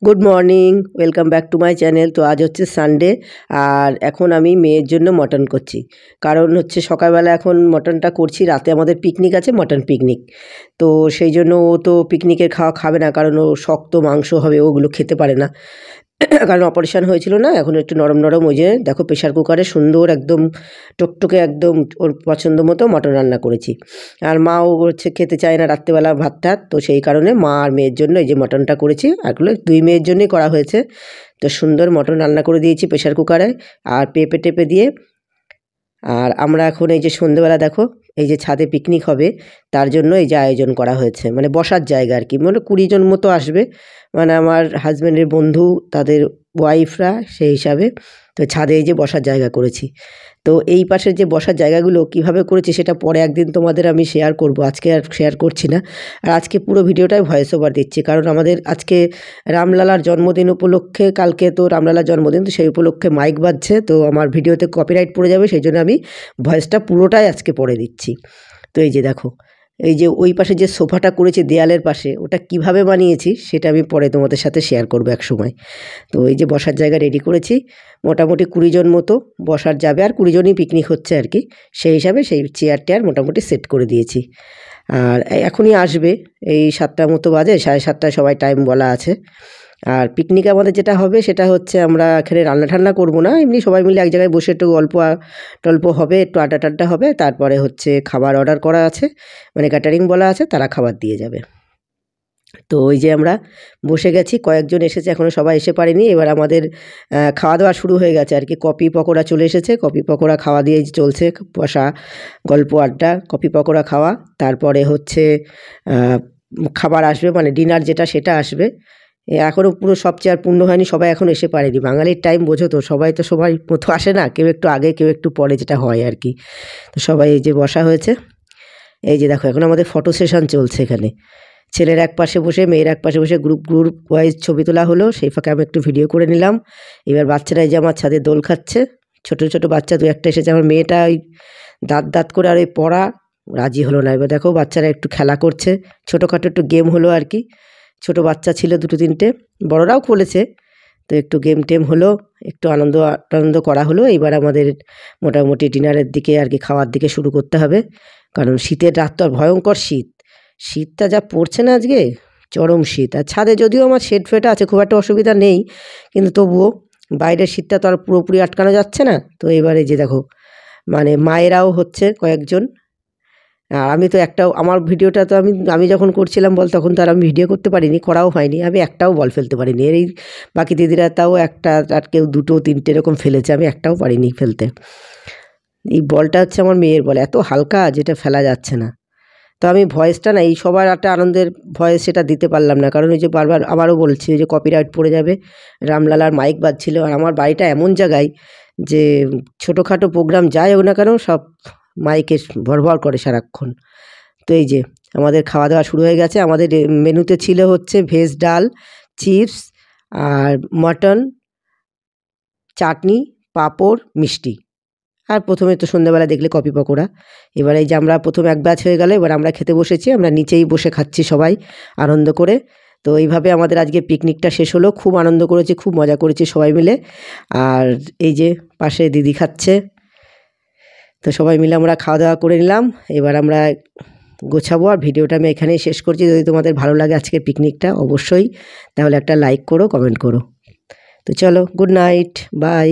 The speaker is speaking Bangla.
Good morning, welcome back to my channel. তো আজ হচ্ছে সানডে, আর এখন আমি মেয়ের জন্য মটন করছি। কারণ হচ্ছে সকালবেলা এখন মটনটা করছি, রাতে আমাদের পিকনিক আছে, মটন পিকনিক। তো সেই জন্য ও তো পিকনিকের খাওয়া খাবে না, কারণ ও শক্ত মাংস হবে, ওগুলো খেতে পারে না। কারণ অপারেশন হয়েছিল না, এখন একটু নরম নরম। ওই যে দেখো প্রেশার কুকারে সুন্দর একদম টকটকে একদম ওর পছন্দ মতো মটন রান্না করেছি। আর মাও হচ্ছে খেতে চায় না রাত্রেবেলা ভাত টাত, তো সেই কারণে মা আর মেয়ের জন্য এই যে মটনটা করেছি। আরগুলো দুই মেয়ের জন্যই করা হয়েছে। তো সুন্দর মটন রান্না করে দিয়েছি প্রেশার কুকারে, আর পেঁপে টেপে দিয়ে। আর আমরা এখন এই যে সন্ধেবেলা দেখো, এই যে ছাদে পিকনিক হবে, তার জন্য এই যে আয়োজন করা হয়েছে, মানে বসার জায়গা আর কি। মানে 20 জন মতো আসবে, মানে আমার হাজব্যান্ডের বন্ধু, তাদের ওয়াইফরা, সেই হিসাবে। তো ছাদে এই যে বসার জায়গা করেছি। তো এই পাশের যে বসার জায়গাগুলো কিভাবে করেছি সেটা পরে একদিন তোমাদের আমি শেয়ার করব, আজকে আর শেয়ার করছি না। আর আজকে পুরো ভিডিওটাই ভয়েস ওভার দিচ্ছি, কারণ আমাদের আজকে রামলালার জন্মদিন উপলক্ষে, কালকে তো রামলালার জন্মদিন, তো সেই উপলক্ষে মাইক বাজছে, তো আমার ভিডিওতে কপিরাইট পড়ে যাবে, সেই জন্য আমি ভয়েসটা পুরোটাই আজকে পড়ে দিচ্ছি। তো এই যে দেখো, এই যে ওই পাশে যে সোফাটা করেছি দেয়ালের পাশে, ওটা কিভাবে বানিয়েছি সেটা আমি পরে তোমাদের সাথে শেয়ার করবো এক সময়। তো এই যে বসার জায়গা রেডি করেছি, মোটামুটি 20 জন মতো বসার যাবে, আর 20 জনই পিকনিক হচ্ছে আর কি। সেই হিসাবে সেই চেয়ার টেয়ার মোটামুটি সেট করে দিয়েছি। আর এখনই আসবে, এই 7টা মতো বাজে, 7:30টায় সবাই টাইম বলা আছে। আর পিকনিক আমাদের যেটা হবে সেটা হচ্ছে, আমরা এখানে রান্না ঠান্না করবো না, এমনি সবাই মিলে এক জায়গায় বসে একটু গল্প টল্প হবে, একটু আড্ডা টাড্ডা হবে, তারপরে হচ্ছে খাবার অর্ডার করা আছে, মানে ক্যাটারিং বলা আছে, তারা খাবার দিয়ে যাবে। তো ওই যে আমরা বসে গেছি, কয়েকজন এসেছে, এখনও সবাই এসে পারেনি। এবার আমাদের খাওয়া দাওয়া শুরু হয়ে গেছে আর কি। কপি পকোড়া চলে এসেছে, কপি পকোড়া খাওয়া দিয়ে চলছে বসা, গল্প আড্ডা, কপি পকোড়া খাওয়া। তারপরে হচ্ছে খাবার আসবে, মানে ডিনার যেটা সেটা আসবে। এখনও পুরো সব চেয়ার পূর্ণ হয়নি, সবাই এখন এসে পারেনি। বাঙালির টাইম বোঝো তো, সবাই তো সবাই মতো আসে না, কেউ একটু আগে কেউ একটু পরে, যেটা হয় আর কি। তো সবাই এই যে বসা হয়েছে। এই যে দেখো, এখন আমাদের ফটো সেশন চলছে এখানে। ছেলের এক পাশে বসে, মেয়ের এক পাশে বসে গ্রুপ গ্রুপ ওয়াইজ ছবি তোলা হলো, সেই ফাঁকে আমি একটু ভিডিও করে নিলাম। এবার বাচ্চারা এই যে আমার ছাদে দোল খাচ্ছে, ছোটো ছোটো বাচ্চা দু একটা এসেছে। আমার মেয়েটা ওই দাঁত দাঁত করে আর ওই পড়া রাজি হলো না। এবার দেখো বাচ্চারা একটু খেলা করছে, ছোটোখাটো একটু গেম হলো আর কি। ছোটো বাচ্চা ছিল 2-3টে, বড়রাও খেলেছে। তো একটু গেম টেম হলো, একটু আনন্দ করা হলো। এইবার আমাদের মোটামুটি ডিনারের দিকে আর কি, খাওয়ার দিকে শুরু করতে হবে। কারণ শীতের রাত তো, আর ভয়ঙ্কর শীত, শীতটা যা পড়ছে না আজকে, চরম শীত। আর ছাদে যদিও আমার শেড ফেট আছে, খুব একটা অসুবিধা নেই, কিন্তু তবুও বাইরের শীতটা তো আর পুরোপুরি আটকানো যাচ্ছে না। তো এবারে যে দেখো, মানে মায়েরাও হচ্ছে কয়েকজন। আর আমি তো একটাও, আমার ভিডিওটা তো আমি যখন করছিলাম বল, তখন তো আর আমি ভিডিও করতে পারিনি, করাও হয়নি, আমি একটাও বল ফেলতে পারিনি। এই বাকি দিদিরা তাও একটা, আর কেউ 2-3টে এরকম ফেলেছে, আমি একটাও পারিনি ফেলতে। এই বলটা হচ্ছে আমার মেয়ের বল, এত হালকা যেটা ফেলা যাচ্ছে না। তো আমি ভয়েসটা না, এই সবার একটা আনন্দের ভয়েস সেটা দিতে পারলাম না, কারণ ওই যে বারবার আবারও বলছি, ওই যে কপিরাইট পড়ে যাবে। রামলালার মাইক বাজছিল, আর আমার বাড়িটা এমন জায়গায় যে ছোটোখাটো প্রোগ্রাম যাই হোক না কেন, সব মাইকে ভরভর করে সারাক্ষণ। তো এই যে আমাদের খাওয়া দাওয়া শুরু হয়ে গেছে। আমাদের মেনুতে ছিল হচ্ছে ভেজ ডাল, চিপস, আর মটন, চাটনি, পাঁপড়, মিষ্টি। আর প্রথমে তো সন্ধ্যাবেলা দেখলে কপি পকোড়া। এবার এই যে আমরা প্রথম এক ব্যাচ হয়ে গেল, এবার আমরা খেতে বসেছি, আমরা নিচেই বসে খাচ্ছি সবাই আনন্দ করে। তো এইভাবে আমাদের আজকে পিকনিকটা শেষ হলো। খুব আনন্দ করেছি, খুব মজা করেছি সবাই মিলে। আর এই যে পাশে দিদি খাচ্ছে। তো সবাই মিলে আমরা খাওয়া দাওয়া করে নিলাম। এবার আমরা গোছাবো, আর ভিডিওটা আমি এখানেই শেষ করছি। যদি তোমাদের ভালো লাগে আজকের পিকনিকটা, অবশ্যই তাহলে একটা লাইক করো, কমেন্ট করো। তো চলো, গুড নাইট, বাই।